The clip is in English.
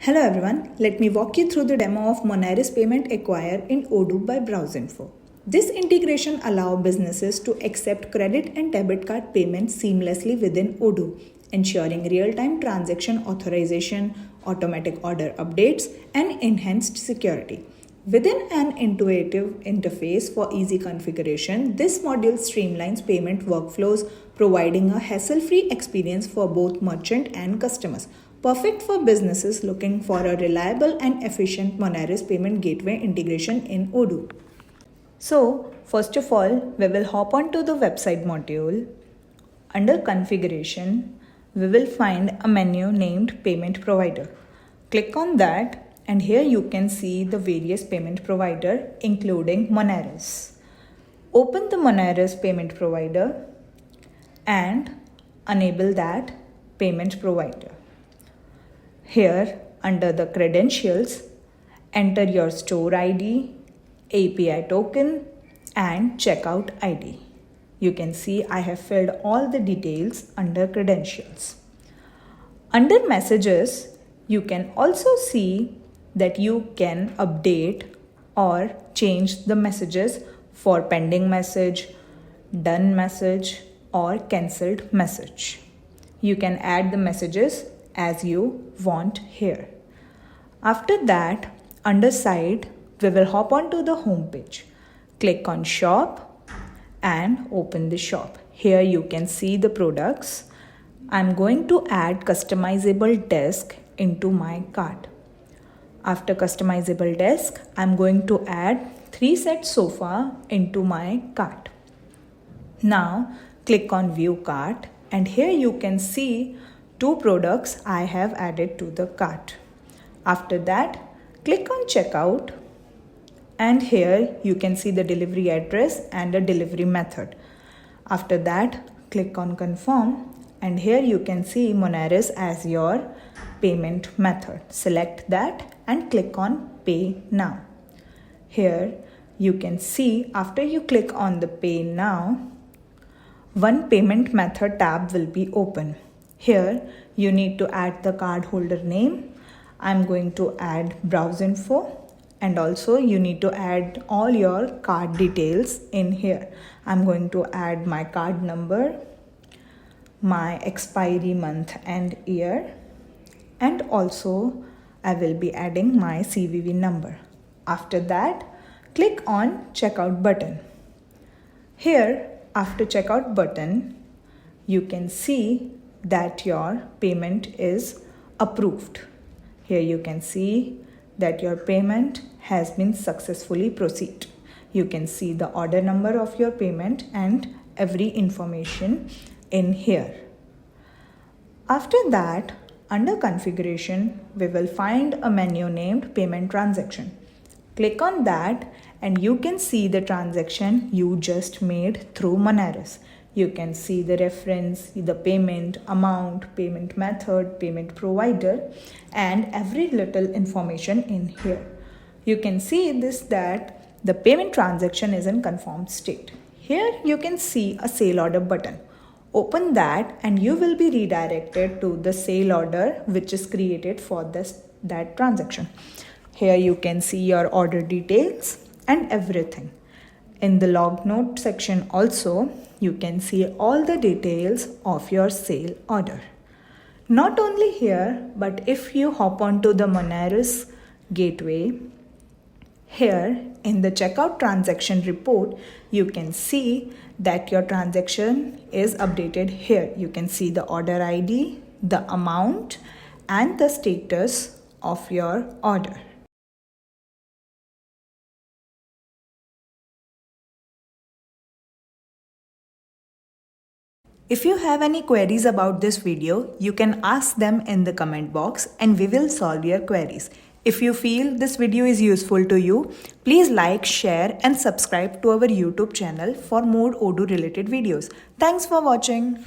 Hello everyone, let me walk you through the demo of Moneris Payment Acquire in Odoo by BrowseInfo. This integration allows businesses to accept credit and debit card payments seamlessly within Odoo, ensuring real-time transaction authorization, automatic order updates, and enhanced security. Within an intuitive interface for easy configuration, this module streamlines payment workflows, providing a hassle-free experience for both merchant and customers. Perfect for businesses looking for a reliable and efficient Moneris payment gateway integration in Odoo. So, first of all, we will hop onto the website module. Under configuration, we will find a menu named payment provider. Click on that, and here you can see the various payment provider including Moneris. Open the Moneris payment provider and enable that payment provider. Here, under the credentials, enter your store ID, API token, and checkout ID. You can see I have filled all the details under credentials. Under messages, you can also see that you can update or change the messages for pending message, done message, or cancelled message. You can add the messages as you want here. After that, under side, we will hop onto the home page. Click on shop and open the shop. Here you can see the products. I'm going to add customizable desk into my cart. After customizable desk, I'm going to add 3-set sofa into my cart. Now click on view cart, and here you can see 2 products I have added to the cart. After that, click on checkout, and here you can see the delivery address and the delivery method. After that, click on confirm, and here you can see Moneris as your payment method. Select that and click on pay now. Here you can see after you click on the pay now, one payment method tab will be open. Here you need to add the cardholder name. I'm going to add BrowseInfo, and also you need to add all your card details in here. I'm going to add my card number, my expiry month and year, and also I will be adding my CVV number. After that, click on checkout button. Here, after checkout button, you can see that your payment is approved. Here you can see that your payment has been successfully proceeded. You can see the order number of your payment and every information in here. After that, under configuration, we will find a menu named payment transaction. Click on that and you can see the transaction you just made through Moneris. You can see the reference, the payment amount, payment method, payment provider, and every little information in here. You can see that the payment transaction is in confirmed state. Here you can see a sale order button. Open that and you will be redirected to the sale order which is created for that transaction. Here you can see your order details and everything. In the log note section also, you can see all the details of your sale order. Not only here, but if you hop onto the Moneris gateway, here in the checkout transaction report, you can see that your transaction is updated here. You can see the order ID, the amount, and the status of your order. If you have any queries about this video, you can ask them in the comment box and we will solve your queries. If you feel this video is useful to you, please like, share and subscribe to our YouTube channel for more Odoo related videos. Thanks for watching.